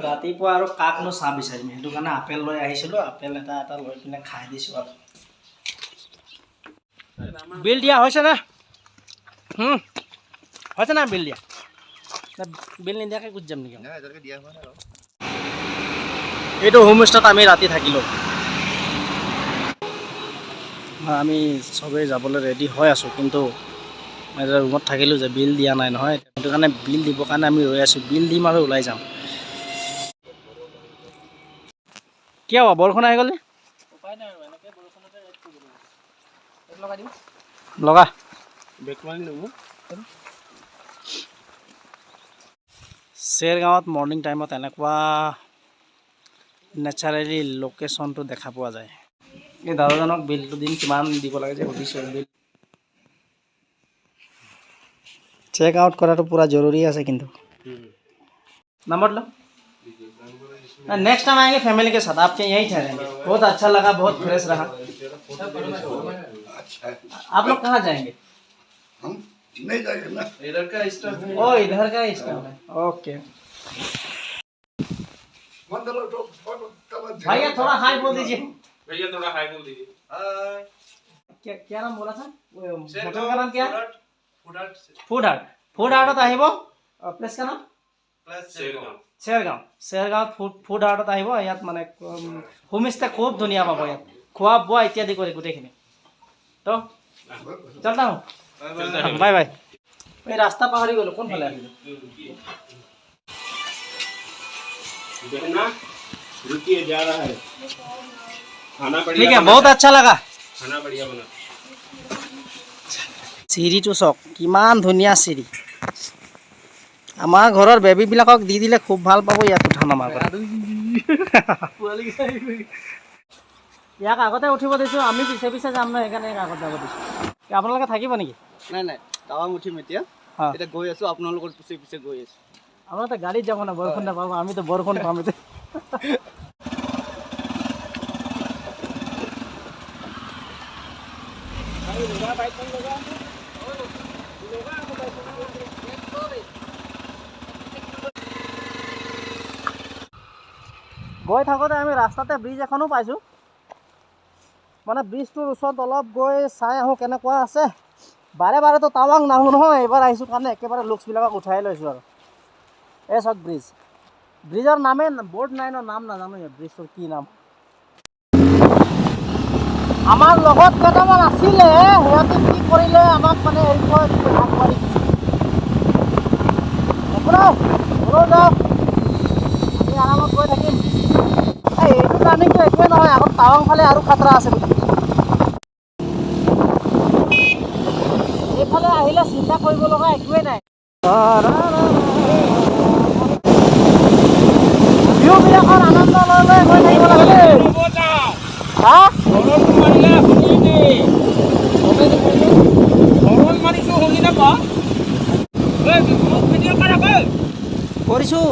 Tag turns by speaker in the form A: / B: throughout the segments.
A: ৰাতিপুৱা আৰু কাকনো চাহ বিচাৰিম, সেইটো কাৰণে আপেল লৈ আহিছিলোঁ। আপেল এটা এটা লৈ পিনে খাই দিছোঁ আৰু। বিল দিয়া হৈছে না? হৈছে না বিল দিয়া? বিল নিদিয়াকৈ গুচি যাম নেকি? এইটো হোমষ্টেত আমি ৰাতি থাকিলোঁ। আমি চবেই যাবলৈ ৰেডি হৈ আছোঁ, কিন্তু মই এতিয়া ৰুমত থাকিলোঁ যে বিল দিয়া নাই নহয়, সেইটো কাৰণে বিল দিবৰ কাৰণে আমি ৰৈ আছোঁ। বিল দিম আৰু ওলাই যাম। কিয় বৰষুণ আহি গ'ল নে? উপায় নাই আৰু এনেকৈ বৰষুণতে ৰেড কৰিব লাগিব। লগাই দিম, লগা বেক মাৰি ল'ব। চেৰগাঁৱত মৰ্ণিং টাইমত এনেকুৱা নেচাৰেলি লোকেশ্যনটো দেখা পোৱা যায়। এই দাদাজনক বিলটো দিম, কিমান দিব লাগে যে সুধিছোঁ। বিল চেক आउट कराটো पूरा जरूरी है কিন্তু नंबर लो। नेक्स्ट टाइम आएंगे फैमिली के साथ, आपके यहीं ठहरेंगे। बहुत अच्छा लगा, बहुत फ्रेश रहा। आप लोग कहाँ जाएंगे?
B: हम नहीं जाएंगे ना,
A: इधर का स्टाफ है। ओ इधर का स्टाफ है, ओके। भैया थोड़ा हाई बोल दीजिए।
C: भैया थोड़ा हाई बोल दीजिए।
A: क्या क्या नाम बोला था? होटल का नाम क्या है?
C: फूड हाट।
A: फूड हार्टत আহিব। प्लेस का नाम?
C: शेरगांव।
A: शेरगांव। शेरगांव फूड हार्टत আহিব। ইয়াত মানে হোমষ্টে খুব ধুনীয়া পাব। ইয়াত খোৱা বোৱা ইত্যাদি কৰি গোটেইখিনি। তো চলতা হूँ, বাই বাই। এই ৰাস্তা পাহৰি গ'লো, কোনফালে আহিলোঁ?
C: देखना रुकिए, जा रहा है। खाना बढ़िया।
A: ठीक है, बहुत अच्छा लगा।
C: खाना बढ़िया बना।
A: চিৰিটো চাওক, কিমান ধুনীয়া চিৰি। আমাৰ ঘৰৰ বেবীবিলাকক দি দিলে খুব ভাল পাব ইয়াত উঠা নমা কৰা। ইয়াক আগতে উঠিব দিছোঁ, আমি পিছে পিছে যাম ন, সেইকাৰণে ইয়াক আগত যাব দিছোঁ। আপোনালোকে থাকিব নেকি?
D: নাই নাই, টাৱাং উঠিম এতিয়া। এতিয়া গৈ আছোঁ, আপোনালোকৰ পিছে পিছে গৈ আছোঁ।
A: আপোনালোকে গাড়ীত যাব না, বৰষুণ নাপাব, আমিতো বৰষুণ পাম এতিয়া। গৈ থাকোঁতে আমি ৰাস্তাতে ব্ৰিজ এখনো পাইছোঁ। মানে ব্ৰিজটোৰ ওচৰত অলপ গৈ চাই আহোঁ কেনেকুৱা আছে। বাৰে বাৰেতো টাৱাং নাহোঁ নহয়, এইবাৰ আহিছোঁ কাৰণে একেবাৰে লুকছবিলাকক উঠাই লৈছোঁ আৰু। এই চাওক ব্ৰিজ, ব্ৰিজৰ নামে বৰ্ড নাই ন, নাম নাজানো ইয়াত ব্ৰিজটোৰ কি নাম। আমাৰ লগত কেইটামান আছিলে, সিহঁতে কি কৰিলে আমাক মানে এই বিষয়ে আগবাঢ়ি দিছে। যাওক, আমি আৰামত গৈ থাকিম। এইটো টাৰ্ণিংটো একোৱেই নহয়, আগত টাৱাং ফালে আৰু খাতৰা আছে বুলি। এইফালে আহিলে চিন্তা কৰিব লগা একোৱেই নাই। ভিউবিলাকৰ আনন্দ লৈ লৈ গৈ থাকিব লাগে। হা? কৰিছোঁ।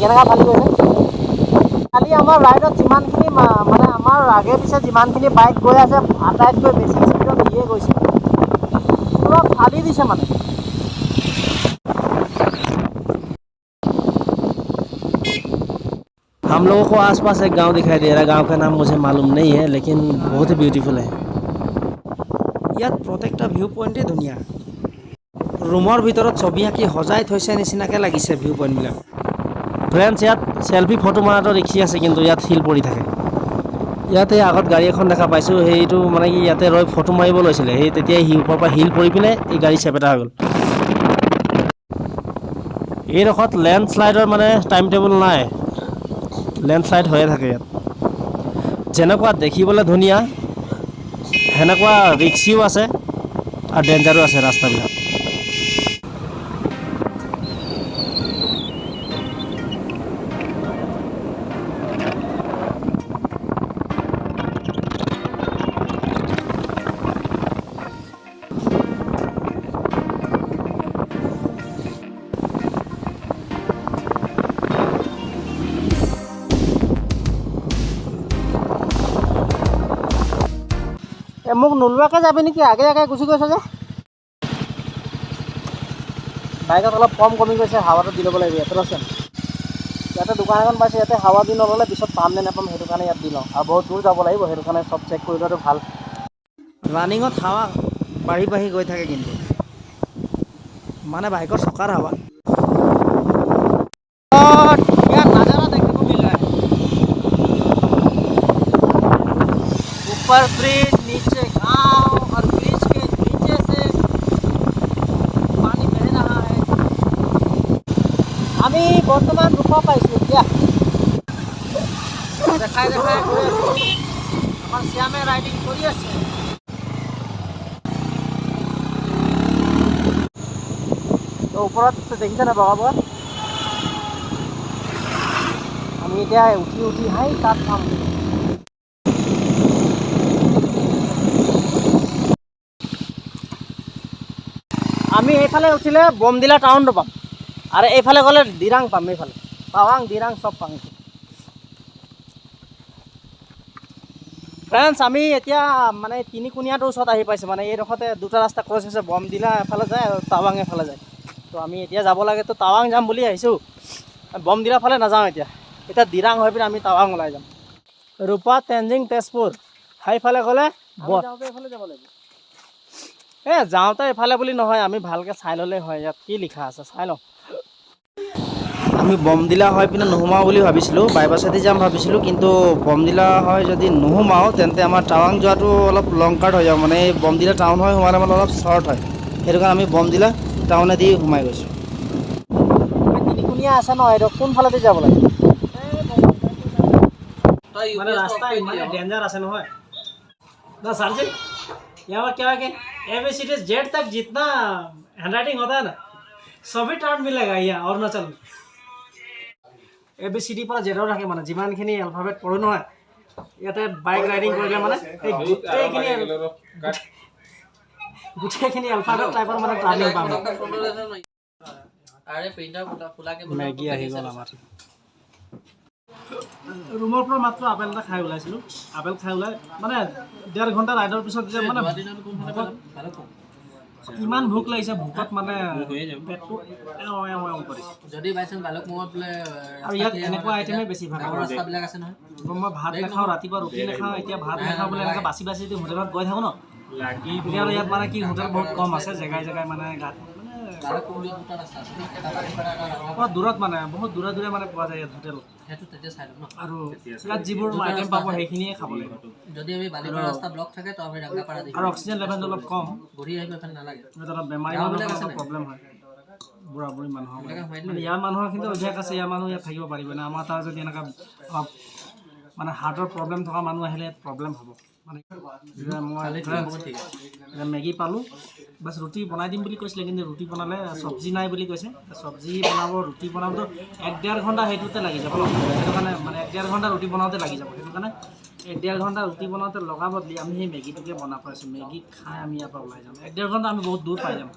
A: কেনেকুৱা ফালি গৈছে কালি আমাৰ ৰাইডত যিমানখিনি মানে আমাৰ আগে পিছে যিমানখিনি বাইক গৈ আছে, আটাইতকৈ বেছি স্পীডত ইয়ে গৈছে, পুৰা ফালি দিছে মানে। हम लोगों को आसपास एक गांव दिखाई दे रहा है। गांव का नाम मुझे मालूम नहीं है, लेकिन बहुत ही ब्यूटीफुल है। ইয়াত প্ৰত্যেকটা ভিউ পইণ্টেই ধুনীয়া। ৰুমৰ ভিতৰত ছবি আঁকি সজাই থৈছে নিচিনাকৈ লাগিছে ভিউ পইণ্টবিলাক। ফ্ৰেণ্ডছ, ইয়াত চেল্ফি ফটো মৰাটো ৰিক্সি আছে, কিন্তু ইয়াত শিল পৰি থাকে। ইয়াতে আগত গাড়ী এখন দেখা পাইছোঁ, সেইটো মানে কি ইয়াতে ৰৈ ফটো মাৰিব লৈছিলে, সেই তেতিয়াই ওপৰৰ পৰা শিল পৰি পিনে এই গাড়ী চেপেটা হৈ গ'ল। এইডোখৰত লেণ্ডশ্লাইডৰ মানে টাইম টেবুল নাই, লেণ্ডশ্লাইড হৈয়ে থাকে ইয়াত। যেনেকুৱা দেখিবলৈ ধুনীয়া, সেনেকুৱা ৰিক্সিও আছে আৰু ডেঞ্জাৰো আছে ৰাস্তাবিলাক। মোক নোলোৱাকৈ যাবি নেকি? আগে আগে গুচি গৈছে যে। বাইকত অলপ কমি গৈছে, হাৱাটো দি ল'ব লাগিব। 18% ইয়াতে দোকান এখন পাইছোঁ, ইয়াতে হাৱা দি নল'লে পিছত পাম নে নাপাম সেইটো কাৰণে ইয়াত দি লওঁ, আৰু বহুত দূৰ যাব লাগিব সেইটো কাৰণে চব চেক কৰি লোৱাটো ভাল। ৰানিঙত হাৱা বাঢ়ি বাঢ়ি গৈ থাকে কিন্তু মানে বাইকৰ চকাৰ হাৱা। यार नज़ारा देखने को मिल रहा है, ऊपर ब्रिज नीचे गांव और ब्रिज के नीचे से पानी बह रहा है। আমি বৰ্তমান ৰূপা পাইছোঁ এতিয়া দেখাই দেখাই গৈ আছোঁ, আমাৰ শ্যামে ৰাইডিং কৰি আছে। ওপৰত দেখিছেনে বগা বগা, আমি এতিয়া উঠি উঠি হাই তাত পাম। আমি এইফালে উঠিলে বমদিলা টাউনটো পাম, আৰু এইফালে গ'লে দিৰাং পাম, এইফালে টাৱাং দিৰাং চব পাম। ফ্ৰেণ্ডছ আমি এতিয়া মানে তিনিকুণীয়াটোৰ ওচৰত আহি পাইছোঁ, মানে এইডোখৰতে দুটা ৰাস্তা ক্ৰছ হৈছে, বমদিলা এফালে যায় আৰু টাৱাং এফালে যায়। তো আমি এতিয়া যাব লাগে, তো টাৱাং যাম বুলি আহিছোঁ, বমদিলা ফালে নাযাওঁ এতিয়া দিৰাং হৈ পিনে আমি টাৱাং ওলাই যাম। ৰূপা তেনজিং তেজপুৰ সেইফালে গ'লে এইফালে যাব লাগিব। যাওঁতে এইফালে বুলি নহয়, আমি ভালকৈ চাই ল'লেই হয়, ইয়াত কি লিখা আছে চাই লওঁ। আমি বমদিলা হৈ পিনে নোসোমাওঁ বুলি ভাবিছিলোঁ, বাইপাছেদি যাম ভাবিছিলোঁ, কিন্তু বমদিলা হয় যদি নোসোমাওঁ তেন্তে আমাৰ টাৱাং যোৱাটো অলপ লং কাট হৈ যাব, মানে এই বমদিলা টাউন হৈ সোমালে মানে অলপ শ্বৰ্ট হয়, সেইটো কাৰণে আমি বমদিলা টাউনেদি সোমাই গৈছোঁ। তিনিকুণীয়া আছে ন, এইটো কোনফালেদি যাব লাগে? মানে रास्ता इतना डेंजर আছে নহয় ना सर जी। यहाँ क्या है कि ABCD जेड तक जितना हैंडराइटिंग होता है ना सभी टर्न मिलेगा यहाँ अरुणाचल में। ABCD पर जेडৰ থাকে মানে যিমানখিনি এলফাবেট পঢ়ো নহয়, ইয়াতে বাইক ৰাইডিং কৰিলে মানে এই গোটেইখিনি এলফাবেট টাইপৰ মানে টাৰ্নিং পাম। মেগী আহি গ'ল আমাৰ। ৰুমৰ পৰা মাত্ৰ আপেল এটা খাই ওলাইছিলোঁ, আপেল খাই ওলাই মানে 1.5 ঘণ্টা ৰাইডৰ পিছত যে মানে ইমান ভোক লাগিছে, ভোকত মানে পেটটো যদি বাইচান্স বালক মঙত বোলে, আৰু ইয়াত এনেকুৱা আইটেমে বেছি ভাল ৰাস্তাবিলাক আছে নহয়। মই ভাত নাখাওঁ, ৰাতিপুৱা ৰুটি নাখাওঁ, এতিয়া ভাত নাখাওঁ বোলে এনেকৈ বাচি বাচি হোটেলত গৈ থাকোঁ ন, তেতিয়াহ'লে ইয়াত মানে কি হোটেল বহুত কম আছে, জেগাই জেগাই মানে গাত বহুত দূৰত মানে বহুত দূৰে দূৰে মানে পোৱা যায় ইয়াত হোটেল, আৰু ইয়াত যিবোৰ আইটেম পাব সেইখিনিয়ে খাব লাগিব। যদি আমি বালিপাৰা ৰাস্তা ব্লক থাকে তো আমি ৰাংগাপাৰা দিম, আৰু অক্সিজেন লেভেলটো অলপ কম, ঘূৰি আহিব এফালে নালাগে, অলপ বেমাৰী মানুহৰ প্ৰব্লেম হয়, বুঢ়া বুঢ়ী মানুহৰ মানে ইয়াৰ মানুহৰ কিন্তু অভ্যাস আছে, ইয়াৰ মানুহ ইয়াত থাকিব পাৰিব না। আমাৰ তাৰ যদি এনেকুৱা মানে হাৰ্টৰ প্ৰব্লেম থকা মানুহ আহিলে ইয়াত প্ৰব্লেম হ'ব। মানে মই মেগী পালোঁ, বাছ ৰুটি বনাই দিম বুলি কৈছিলে, কিন্তু ৰুটি বনালে চব্জি নাই বুলি কৈছে। চব্জি বনাব, ৰুটি বনাবতো 1.5 ঘণ্টা সেইটোতে লাগি যাব, সেইটো কাৰণে মানে 1.5 ঘণ্টা ৰুটি বনাওঁতে লাগি যাব, সেইটো কাৰণে 1.5 ঘণ্টা ৰুটি বনাওঁতে লগা বদলি আমি সেই মেগীটোকে বনাই পাইছোঁ। মেগী খাই আমি ইয়াৰ পৰা ওলাই যাম, 1.5 ঘণ্টা আমি বহুত দূৰ পাই যাম।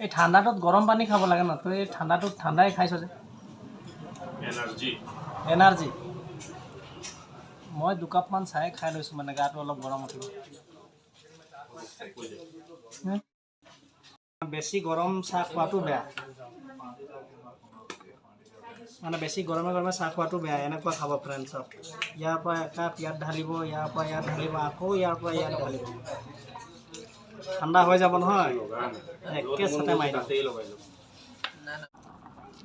A: এই ঠাণ্ডাটোত গৰম পানী খাব লাগে ন, তই এই ঠাণ্ডাটোত ঠাণ্ডাই খাইছ যে এনাৰ্জি। মই 2 কাপমান চাই খাই লৈছোঁ, মানে গাটো অলপ গৰম উঠিব। বেছি গৰম চাহ খোৱাটো বেয়া, মানে বেছি গৰমে গৰমে চাহ খোৱাটো বেয়া। এনেকুৱা খাব ফ্ৰেণ্ডছক, ইয়াৰ পৰা একাপ ইয়াত ঢালিব, ইয়াৰ পৰা ইয়াত ঢালিব, আকৌ ইয়াৰ পৰা ইয়াত ঢালিব, ঠাণ্ডা হৈ যাব নহয়, একে চাটে মাৰি দিব।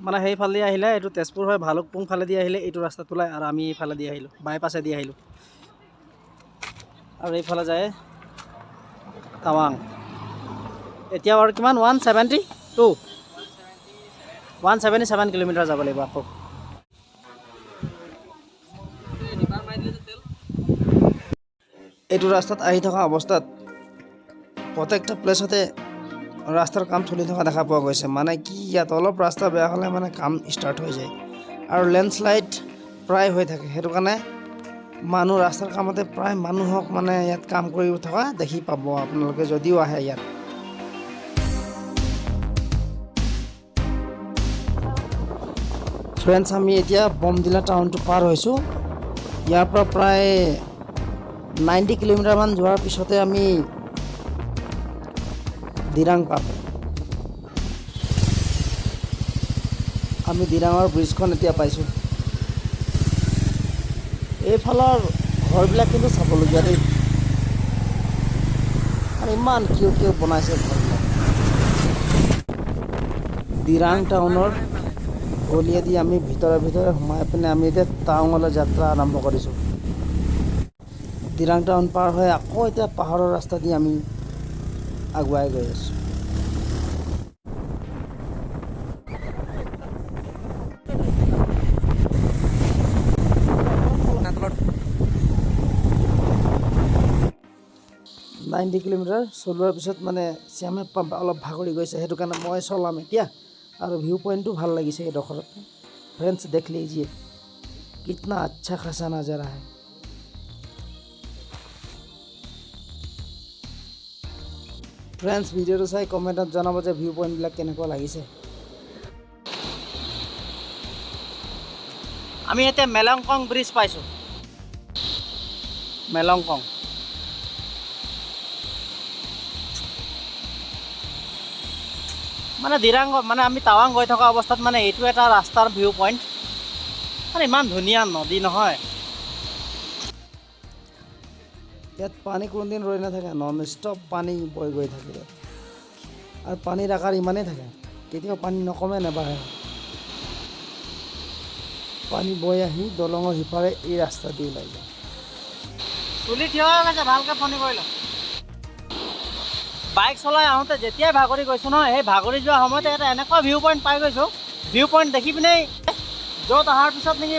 A: মানে সেইফালেদি আহিলে এইটো তেজপুৰ হৈ ভালুকপুং ফালেদি আহিলে এইটো ৰাস্তাত ওলাই, আৰু আমি এইফালেদি আহিলোঁ, বাইপাছেদি আহিলোঁ, আৰু এইফালে যায় টাৱাং। এতিয়া আৰু কিমান 177 কিলোমিটাৰ যাব লাগিব আকৌ। এইটো ৰাস্তাত আহি থকা অৱস্থাত প্ৰত্যেকটা প্লেচতে ৰাস্তাৰ কাম চলি থকা দেখা পোৱা গৈছে। মানে কি ইয়াত অলপ ৰাস্তা বেয়া হ'লে মানে কাম ষ্টাৰ্ট হৈ যায়, আৰু লেণ্ডশ্লাইড প্ৰায় হৈ থাকে, সেইটো কাৰণে মানুহ ৰাস্তাৰ কামতে প্ৰায় মানুহক মানে ইয়াত কাম কৰি থকা দেখি পাব আপোনালোকে যদিও আহে ইয়াত। ফ্ৰেণ্ডছ আমি এতিয়া বমদিলা টাউনটো পাৰ হৈছোঁ, ইয়াৰ পৰা প্ৰায় 90 কিলোমিটাৰমান যোৱাৰ পিছতে আমি দিৰাং পাম। আমি দিৰাঙৰ ব্ৰিজখন এতিয়া পাইছোঁ। এইফালৰ ঘৰবিলাক কিন্তু চাবলগীয়া দেই, আৰু ইমান কিউট বনাইছে ঘৰবিলাক। দিৰাং টাউনৰ গলিয়েদি আমি ভিতৰে সোমাই পিনে আমি এতিয়া টাউনলৈ যাত্ৰা আৰম্ভ কৰিছোঁ। দিৰাং টাউন পাৰ হৈ আকৌ এতিয়া পাহাৰৰ ৰাস্তা দি আমি আগুৱাই গৈ আছোঁ। $90 কিলোমিটাৰ চলোৱাৰ পিছত মানে শ্যামে অলপ ভাগৰি গৈছে, সেইটো কাৰণে মই চলাম এতিয়া। আৰু ভিউ পইণ্টটো ভাল লাগিছে এইডোখৰত। फ्रेंड्स देख लीजिए कितना अच्छा खासा नज़ारा है। फ्रेंड्स ভিডিঅ'টো চাই কমেণ্টত জনাব যে ভিউ পইণ্টবিলাক কেনেকুৱা লাগিছে। আমি এতিয়া মেলংকং ব্ৰিজ পাইছোঁ। মেলংকং মানে দিৰাং মানে আমি টাৱাং গৈ থকা অৱস্থাত মানে এইটো এটা ৰাস্তাৰ ভিউ পইণ্ট। মানে ইমান ধুনীয়া নদী নহয়, ইয়াত পানী কোনোদিন ৰৈ নাথাকে, নন ষ্টপ পানী বৈ গৈ থাকে ইয়াত। আৰু পানীৰ আকাৰ ইমানেই থাকে, কেতিয়াও পানী নকমে নেবাঢ়ে। পানী বৈ আহি দলঙৰ সিপাৰে এই ৰাস্তা দি ওলাই যায়। চুলি থিয় হৈ গৈছে, ভালকৈ ফোন কৰি লওঁ। বাইক চলাই আহোঁতে যেতিয়াই ভাগৰি গৈছোঁ নহয়, সেই ভাগৰি যোৱা সময়তে এটা এনেকুৱা ভিউ পইণ্ট পাই গৈছোঁ। ভিউ পইণ্ট দেখি পিনে য'ত অহাৰ পিছত নেকি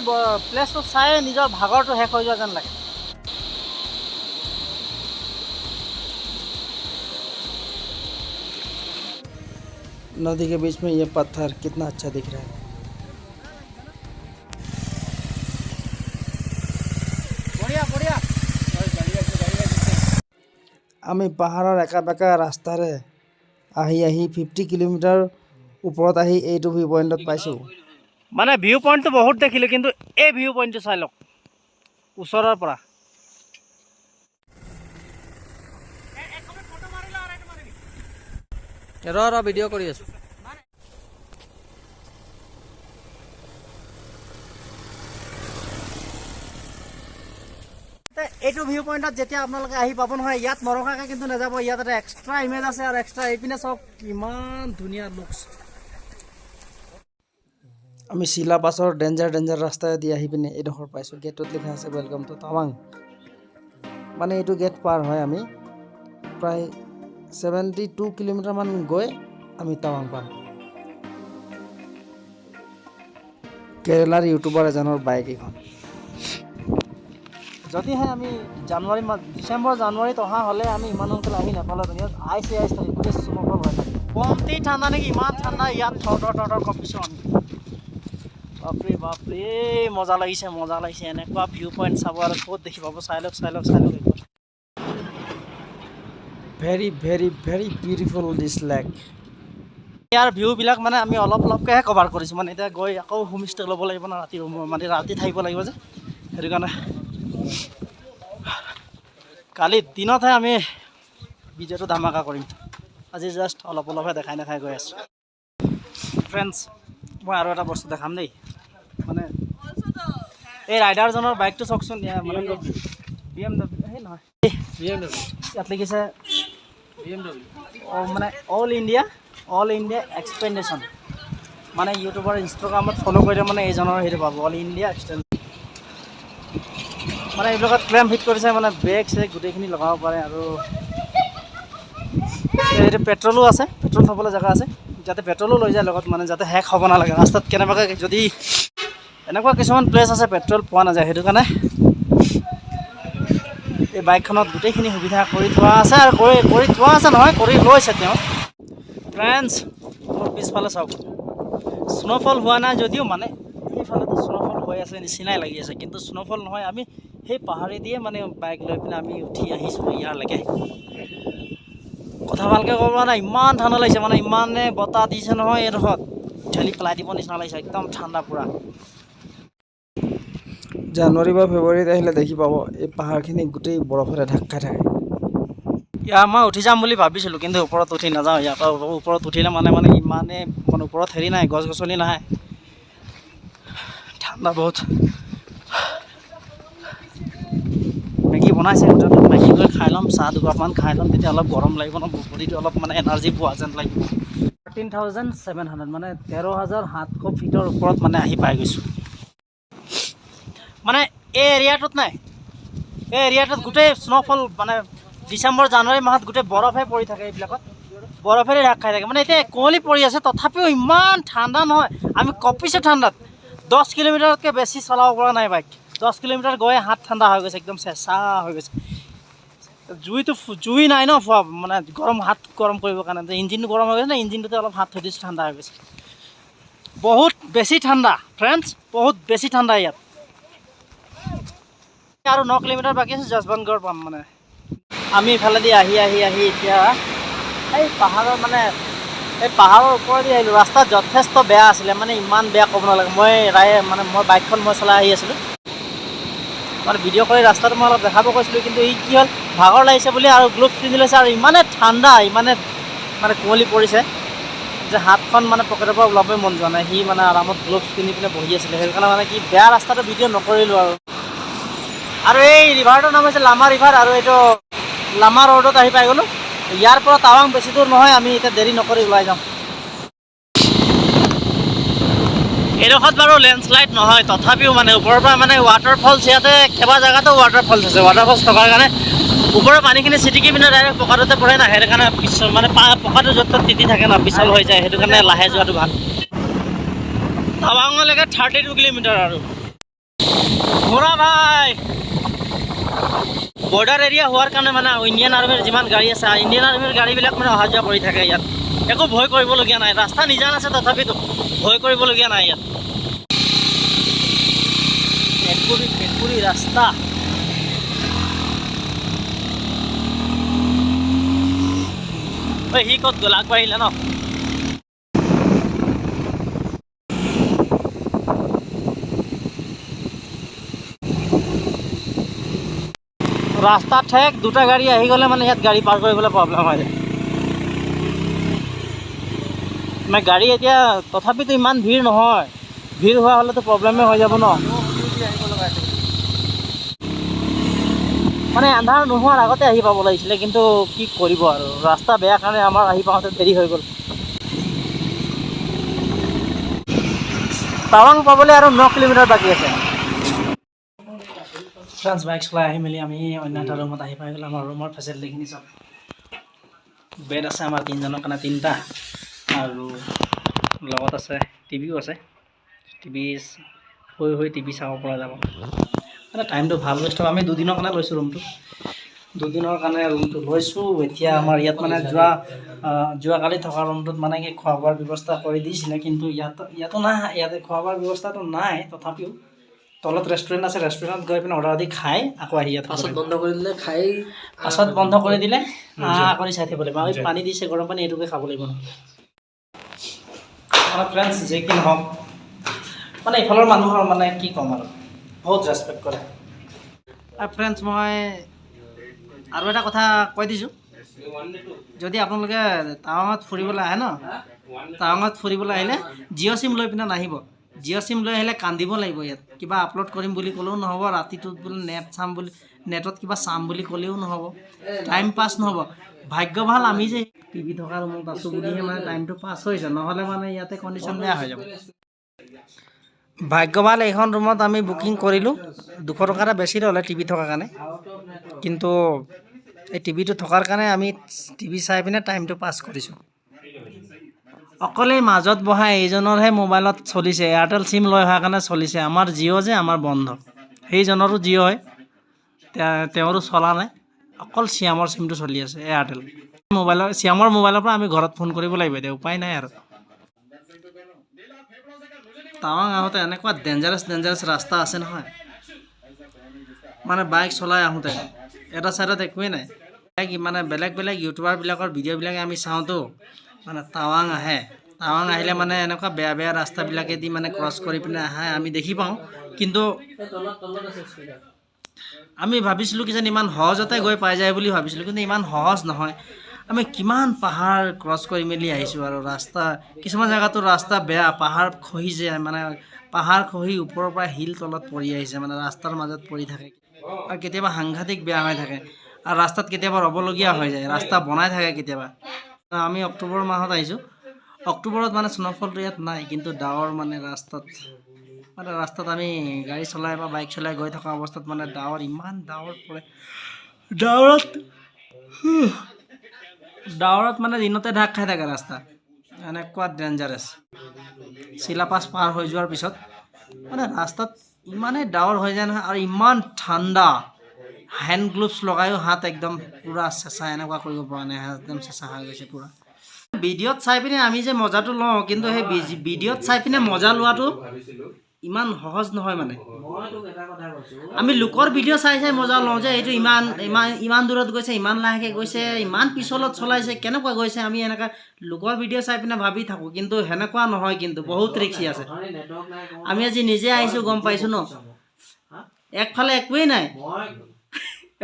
A: প্লেচটো চাই নিজৰ ভাগৰটো শেষ হৈ যোৱা যেন লাগে। नदी के बीच में ये पत्थर कितना अच्छा दिख रहा है। बढ़िया बढ़िया। আমি পাহাৰৰ একা বেকা ৰাস্তাৰে আহি 50 কিলোমিটাৰ ওপৰত আহি এইটো ভিউ পইণ্টত পাইছোঁ। মানে ভিউ পইণ্টটো বহুত দেখিলোঁ, কিন্তু এই ভিউ পইণ্টটো চাই লওক ওচৰৰ পৰা। ৰ ভিডিঅ' কৰি আছোঁ। এইটো ভিউ পইণ্টত যেতিয়া আপোনালোকে আহি পাব নহয়, ইয়াত নৰখাকৈ কিন্তু নাযাব। ইয়াত এটা এক্সট্ৰা ইমেজ আছে, আৰু এক্সট্ৰা এইপিনে চাওক কিমান ধুনীয়া লুকছ। আমি চিলা পাছৰ ডেঞ্জাৰ ৰাস্তাইদি আহি পিনে এইডোখৰ পাইছোঁ। গেটত লিখা আছে ৱেলকাম টু টাৱাং। মানে এইটো গেট পাৰ হয় আমি প্ৰায় 72 কিলোমিটাৰমান গৈ আমি টাৱাং পাম। কেৰেলাৰ ইউটিউবাৰ এজনৰ বাইক এইখন। যদিহে আমি ডিচেম্বৰ জানুৱাৰীত অহা হ'লে আমি ইমান সোনকালে আহি নাপালোঁ। ইয়াত আইচ থাকে, গোটেই স্ন'ফল হৈ থাকে। কমতি ঠাণ্ডা নেকি, ইমান ঠাণ্ডা ইয়াত থৰ কমিছোঁ আমি। বাপৰে মজা লাগিছে এনেকুৱা ভিউ পইণ্ট চাব আৰু ক'ত দেখি পাব। চাই লওক ভেৰি বিউটিফুল দিছ লেক। ইয়াৰ ভিউবিলাক মানে আমি অলপকৈহে কভাৰ কৰিছোঁ। মানে এতিয়া গৈ আকৌ হোমষ্টে ল'ব লাগিব না, ৰাতি থাকিব লাগিব যে, সেইটো কাৰণে কালি দিনতহে আমি ভিডিঅ'টো ধামাকা কৰিম। আজি জাষ্ট অলপহে দেখাই গৈ আছোঁ। ফ্ৰেণ্ডছ, মই আৰু এটা বস্তু দেখাম দেই। মানে এই ৰাইডাৰজনৰ বাইকটো চাওকচোন। BMW সেই নহয়, ইয়াত লিখিছে মানে অল ইণ্ডিয়া এক্সপেণ্ডিশ্যন। মানে ইউটিউবৰ ইনষ্টাগ্ৰামত ফ'ল' কৰিলে মানে এইজনৰ সেইটো পাব, অল ইণ্ডিয়া এক্সটেণ্ড। মানে এইবিলাকত ক্লেম ফিট কৰিছে, মানে ব্ৰেক চেক গোটেইখিনি লগাব পাৰে। আৰু এইটো পেট্ৰলো আছে, পেট্ৰল থ'বলৈ জেগা আছে, যাতে পেট্ৰলো লৈ যায় লগত, মানে যাতে শেষ হ'ব নালাগে ৰাস্তাত। কেনেবাকৈ যদি এনেকুৱা কিছুমান প্লেচ আছে পেট্ৰল পোৱা নাযায়, সেইটো কাৰণে এই বাইকখনত গোটেইখিনি সুবিধা কৰি থোৱা আছে। আৰু কৰি থোৱা আছে নহয়, কৰি লৈছে তেওঁ। ফ্ৰেণ্ডছ, মোৰ পিছফালে চাওক, স্ন'ফল হোৱা নাই যদিও মানে এইফালেতো স্ন'ফল হৈ আছে নিচিনাই লাগি আছে, কিন্তু স্ন'ফল নহয়। আমি সেই পাহাৰে দিয়ে মানে বাইক লৈ পিনে আমি উঠি আহিছোঁ ইয়ালৈকে। কথা ভালকৈ ক'ব পৰা নাই, ইমান ঠাণ্ডা লাগিছে। মানে ইমানে বতাহ দিছে নহয়, এইডোখৰত ঠেলি পেলাই দিব নিচিনা লাগিছে, একদম ঠাণ্ডা পূৰা। জানুৱাৰী বা ফেব্ৰুৱাৰীত আহিলে দেখি পাব এই পাহাৰখিনি গোটেই বৰফেৰে ঢাক খাই থাকে। ইয়াৰ মই উঠি যাম বুলি ভাবিছিলোঁ, কিন্তু ওপৰত উঠি নাযাওঁ। ইয়াৰ পৰা ওপৰত উঠিলে মানে ইমানে মানে ওপৰত হেৰি নাই, গছ গছনি নাই, ঠাণ্ডা বহুত। মেগী বনাইছে হোটেলত, মেগী গৈ খাই ল'ম, চাহ দুকাপমান খাই ল'ম, তেতিয়া অলপ গৰম লাগিব ন, বডিটো অলপ মানে এনাৰ্জি পোৱা যেন লাগিব। 13,700 মানে 13,700 ফিটৰ ওপৰত মানে আহি পাই গৈছোঁ। মানে এই এৰিয়াটোত নাই, এই এৰিয়াটোত গোটেই স্ন'ফল মানে ডিচেম্বৰ জানুৱাৰী মাহত গোটেই বৰফে পৰি থাকে, এইবিলাকত বৰফেৰে ঢাক খাই থাকে। মানে এতিয়া কুঁৱলী পৰি আছে, তথাপিও ইমান ঠাণ্ডা নহয়, আমি কঁপিছোঁ ঠাণ্ডাত। 10 কিলোমিটাৰতকৈ বেছি চলাব পৰা নাই বাইক, 10 কিলোমিটাৰ গৈ হাত ঠাণ্ডা হৈ গৈছে, একদম চেঁচা হৈ গৈছে। জুই নাই ন, মানে গৰম হাত গৰম কৰিবৰ কাৰণে, ইঞ্জিনটো গৰম হৈ গৈছে ন, ইঞ্জিনটোতে অলপ হাত থৈ দিছোঁ, ঠাণ্ডা হৈ গৈছে। বহুত বেছি ঠাণ্ডা ফ্ৰেণ্ডছ, বহুত বেছি ঠাণ্ডা ইয়াত। আৰু 9 কিলোমিটাৰ বাকী আছে, যশৱন্তগড় পাম। মানে আমি ইফালেদি আহি এতিয়া এই পাহাৰৰ মানে এই পাহাৰৰ ওপৰেদি আহিলোঁ। ৰাস্তা যথেষ্ট বেয়া আছিলে, মানে ইমান বেয়া ক'ব নালাগে। মই বাইকখন চলাই আহি আছিলোঁ, মানে ভিডিঅ' কৰি ৰাস্তাটো মই অলপ দেখাব কৈছিলোঁ, কিন্তু ই কি হ'ল, ভাগৰ লাগিছে বুলি আৰু গ্লোভছ পিন্ধি লৈছে, আৰু ইমানে ঠাণ্ডা, ইমানে মানে কুঁৱলী পৰিছে যে হাতখন মানে পকেটৰ পৰা ওলাবই মন যোৱা নাই। সি মানে আৰামত গ্লোভছ পিন্ধি পিনে বহি আছিলে, সেইকাৰণে মানে কি বেয়া ৰাস্তাটো ভিডিঅ' নকৰিলোঁ আৰু এই ৰিভাৰটোৰ নাম হৈছে লামা ৰিভাৰ, আৰু এইটো লামা ৰোডত আহি পাই গ'লোঁ। ইয়াৰ পৰা টাৱাং বেছি দূৰ নহয়, আমি এতিয়া দেৰি নকৰি ওলাই যাওঁ। এইডোখৰত বাৰু লেণ্ডশ্লাইড নহয়, তথাপিও মানে ওপৰৰ পৰা মানে ৱাটাৰফলছ, ইয়াতে কেইবা জেগাতো ৱাটাৰফলছ আছে। ৱাটাৰফলছ থকাৰ কাৰণে ওপৰৰ পানীখিনি ছিটিকি পিনে ডাইৰেক্ট পকাটোতে পৰে না, সেইটো কাৰণে মানে পকাটো য'ত ত'ত তিতি থাকে না, পিছল হৈ যায়, সেইটো কাৰণে লাহে যোৱাটো ভাল। টাৱাঙলৈকে 32 কিলোমিটাৰ আৰু ঘোঁৰা ভাই। বৰ্ডাৰ এৰিয়া হোৱাৰ কাৰণে মানে ইণ্ডিয়ান আৰ্মিৰ যিমান গাড়ী আছে, ইণ্ডিয়ান আৰ্মিৰ গাড়ীবিলাক মানে অহা যোৱা কৰি থাকে ইয়াত। একো ভয় কৰিবলগীয়া নাই, ৰাস্তা নিজান আছে, তথাপিতো ভয় কৰিবলগীয়া নাই ইয়াত। ভেকুৰী ৰাস্তা। সি ক'ত গ'ল, আগবাঢ়িলে ন? ৰাস্তাত ঠেক দুটা গাড়ী আহি গ'লে মানে ইয়াত গাড়ী পাৰ কৰিবলৈ প্ৰব্লেম হয়। মানে গাড়ী এতিয়া তথাপিতো ইমান ভিৰ নহয়, ভিৰ হোৱা হ'লেতো প্ৰব্লেমে হৈ যাব ন। মানে আন্ধাৰ নোহোৱাৰ আগতে আহি পাব লাগিছিলে, কিন্তু কি কৰিব আৰু, ৰাস্তা বেয়া কাৰণে আমাৰ আহি পাওঁতে দেৰি হৈ গ'ল। টাৱাং পাবলৈ আৰু 9 কিলোমিটাৰ বাকী আছে। ফ্ৰেণ্ডছ, বাইক চলাই আহি মেলি আমি অন্য এটা ৰুমত আহি পাই গ'লোঁ। আমাৰ ৰুমৰ ফেচিলিটিখিনি চাওক, বেড আছে আমাৰ 3জনৰ কাৰণে 3টা, আৰু লগত আছে টিভিও আছে। টিভি শুই টিভি চাব পৰা যাব। মানে টাইমটো ভাল ৱেষ্ট হ'ব। আমি 2 দিনৰ কাৰণে লৈছোঁ ৰুমটো, 2 দিনৰ কাৰণে ৰুমটো লৈছোঁ। এতিয়া আমাৰ ইয়াত মানে যোৱাকালি থকা ৰুমটোত মানে কি খোৱা বোৱাৰ ব্যৱস্থা কৰি দিছিলে, কিন্তু ইয়াতো নাই, ইয়াতে খোৱা বোৱাৰ ব্যৱস্থাটো নাই। তথাপিও তলত ৰেষ্টুৰেণ্ট আছে, ৰেষ্টুৰেণ্টত গৈ পিনে অৰ্ডাৰ দি খাই আকৌ আহি ইয়াত পাছত বন্ধ কৰি দিলে, আকৌ চাই থাকিব লাগিব। আমি পানী দিছে, গৰম পানী, এইটোকে খাব লাগিব ন। মানে ফ্ৰেণ্ডছ, যে কি নহওক, মানে এইফালৰ মানুহৰ মানে কি ক'ম আৰু, বহুত ৰেচপেক্ট কৰে। আৰু ফ্ৰেণ্ডছ, মই আৰু এটা কথা কৈ দিছোঁ, যদি আপোনালোকে টাৱাঙত ফুৰিবলৈ আহে ন, টাৱাঙত ফুৰিবলৈ আহিলে জিঅ' চিম লৈ পিনে নাহিব। জিঅ' চিম লৈ আহিলে কান্দিব লাগিব। ইয়াত কিবা আপলোড কৰিম বুলি ক'লেও নহ'ব, ৰাতিটোত বোলে নেটত কিবা চাম বুলি ক'লেও নহ'ব, টাইম পাছ নহ'ব। ভাগ্য ভাল আমি যে টিভি থকা ৰুমত আছোঁ বুলিহে মানে টাইমটো পাছ হৈছে, নহ'লে মানে ইয়াতে কণ্ডিশ্যন বেয়া হৈ যাব। ভাগ্য ভাল এইখন ৰুমত আমি বুকিং কৰিলোঁ, 200 টকা এটা বেছি ল'লে টিভি থকাৰ কাৰণে, কিন্তু এই টিভিটো থকাৰ কাৰণে আমি টিভি চাই পিনে টাইমটো পাছ কৰিছোঁ। অকলে মাজত বহা এইজনৰহে মোবাইলত চলিছে, এয়াৰটেল চিম লৈ অহাৰ কাৰণে চলিছে। আমাৰ জিঅ' যে আমাৰ বন্ধ, সেইজনৰো জিঅ' হয়, তেওঁৰো চলা নাই, অকল শ্যামৰ চিমটো চলি আছে, এয়াৰটেল শ্যামৰ মোবাইলৰ পৰা আমি ঘৰত ফোন কৰিব লাগিব, এতিয়া উপায় নাই আৰু। টাৱাং আহোঁতে এনেকুৱা ডেঞ্জাৰাছ ৰাস্তা আছে নহয়, মানে বাইক চলাই আহোঁতে এটা ছাইডত একোৱেই নাই। মানে বেলেগ ইউটিউবাৰবিলাকৰ ভিডিঅ'বিলাকে আমি চাওঁতো, মানে টাৱাং আহিলে মানে এনেকুৱা বেয়া ৰাস্তাবিলাকেদি মানে ক্ৰছ কৰি পিনে আহে, আমি দেখি পাওঁ। কিন্তু আমি ভাবিছিলোঁ কি যেন ইমান সহজতে গৈ পাই যায় বুলি ভাবিছিলোঁ, কিন্তু ইমান সহজ নহয়। আমি কিমান পাহাৰ ক্ৰছ কৰি মেলি আহিছোঁ, আৰু ৰাস্তা কিছুমান জেগাতো ৰাস্তা বেয়া, পাহাৰ খহি যায়, মানে পাহাৰ খহি ওপৰৰ পৰা শিল তলত পৰি আহিছে, মানে ৰাস্তাৰ মাজত পৰি থাকে, আৰু কেতিয়াবা সাংঘাতিক বেয়া হৈ থাকে, আৰু ৰাস্তাত কেতিয়াবা ৰ'বলগীয়া হৈ যায়, ৰাস্তা বনাই থাকে কেতিয়াবা। আমি অক্টোবৰ মাহত আহিছোঁ, অক্টোবৰত মানে স্ন'ফলটো ইয়াত নাই, কিন্তু ডাৱৰ মানে ৰাস্তাত আমি গাড়ী চলাই বা বাইক চলাই গৈ থকা অৱস্থাত মানে ইমান ডাৱৰ পৰে, ডাৱৰত মানে দিনতে ঢাক খাই থাকে ৰাস্তা, এনেকুৱা ডেঞ্জাৰাছ। চিলাপাছ পাৰ হৈ যোৱাৰ পিছত মানে ৰাস্তাত ইমানেই ডাৱৰ হৈ যায় নহয়, আৰু ইমান ঠাণ্ডা, হেণ্ড গ্লোভছ লগায়ো হাত একদম পূৰা চেঁচা, এনেকুৱা কৰিব পৰা নাই, হাত একদম চেঁচা হৈ গৈছে পূৰা। ভিডিঅ'ত চাই পিনে আমি যে মজাটো লওঁ, কিন্তু সেই ভিডিঅ'ত চাই পিনে মজা লোৱাটো ইমান সহজ নহয়। মানে আমি লোকৰ ভিডিঅ' চাই চাই মজা লওঁ যে এইটো ইমান দূৰত গৈছে, ইমান লাহেকৈ গৈছে, ইমান পিছলত চলাইছে, কেনেকুৱা গৈছে, আমি এনেকুৱা লোকৰ ভিডিঅ' চাই পিনে ভাবি থাকোঁ, কিন্তু সেনেকুৱা নহয়, কিন্তু বহুত ৰিক্সি আছে। আমি আজি নিজে আহিছোঁ, গম পাইছোঁ ন, একফালে একোৱেই নাই,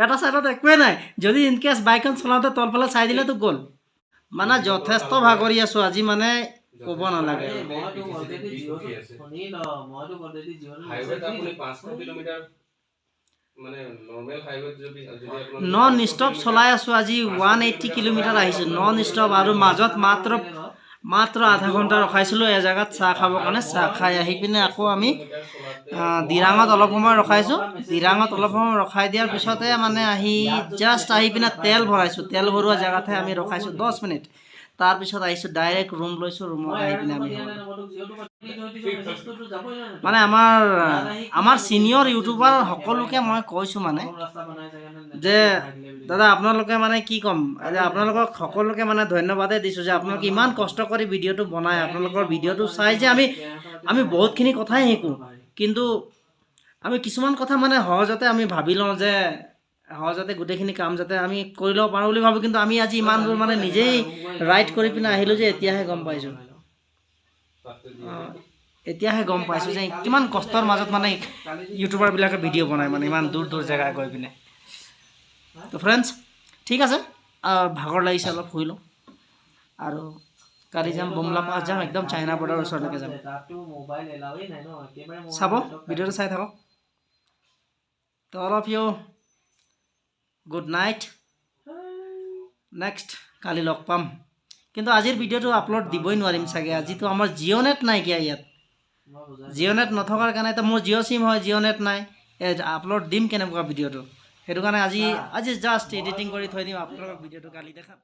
A: এটা চাইডত একোৱেই নাই, যদি ইনকেছ বাইকখন চলাওঁতে তলফালে চাই দিলেতো গ'ল। মানে যথেষ্ট ভাগৰি আছোঁ আজি, মানে ক'ব নালাগে। নন ষ্টপ চলাই আছোঁ আজি, 180 কিলোমিটাৰ আহিছোঁ নন ষ্টপ, আৰু মাজত মাত্ৰ আধা ঘণ্টা ৰখাইছিলোঁ এজেগাত চাহ খাবৰ কাৰণে। চাহ খাই আহি পিনে আকৌ আমি দিৰাঙত অলপ সময় ৰখাইছোঁ। দিৰাঙত অলপ সময় ৰখাই দিয়াৰ পিছতে মানে জাষ্ট আহি পিনে তেল ভৰাইছোঁ। তেল ভৰোৱা জেগাতহে আমি ৰখাইছোঁ 10 মিনিট। তাৰপিছত আহিছোঁ, ডাইৰেক্ট ৰুম লৈছোঁ। ৰুমত আহি পিনে আমি মানে আমাৰ ছিনিয়ৰ ইউটিউবাৰ সকলোকে মই কৈছোঁ মানে যে দাদা আপোনালোকে মানে কি ক'ম, আপোনালোকক সকলোকে মানে ধন্যবাদেই দিছোঁ যে আপোনালোকে ইমান কষ্ট কৰি ভিডিঅ'টো বনায়। আপোনালোকৰ ভিডিঅ'টো চাই যে আমি বহুতখিনি কথাই শিকোঁ, কিন্তু আমি কিছুমান কথা মানে সহজতে আমি ভাবি লওঁ যে সহজতে গোটেইখিনি কাম যাতে আমি কৰি ল'ব পাৰোঁ বুলি ভাবোঁ, কিন্তু আমি আজি ইমান দূৰ মানে নিজেই ৰাইড কৰি পিনে আহিলোঁ যে এতিয়াহে গম পাইছোঁ। যে কিমান কষ্টৰ মাজত মানে ইউটিউবাৰবিলাকে ভিডিঅ' বনায়, মানে ইমান দূৰ দূৰ জেগা গৈ পিনে। তো ফ্ৰেণ্ডছ, ঠিক আছে, ভাগৰ লাগিছে, অলপ শুই লওঁ, আৰু কালি যাম বুমলা পাছ যাম, একদম চাইনা বৰ্ডাৰৰ ওচৰলৈকে যাম। চাব, ভিডিঅ'টো চাই থাকক। তো all of you good night. Next কালি লগ পাম, কিন্তু আজিৰ ভিডিঅ'টো আপলোড দিবই নোৱাৰিম চাগে। আজিতো আমাৰ জিঅ' নেট নাইকিয়া ইয়াত। জিঅ' নেট নথকাৰ কাৰণে, এতিয়া মোৰ জিঅ' চিম হয়, জিঅ' নেট নাই, আপলোড দিম কেনেকুৱা ভিডিঅ'টো। সেইটো কাৰণে আজি জাষ্ট এডিটিং কৰি থৈ দিম, আপোনালোকক ভিডিঅ'টো কালি দেখাম।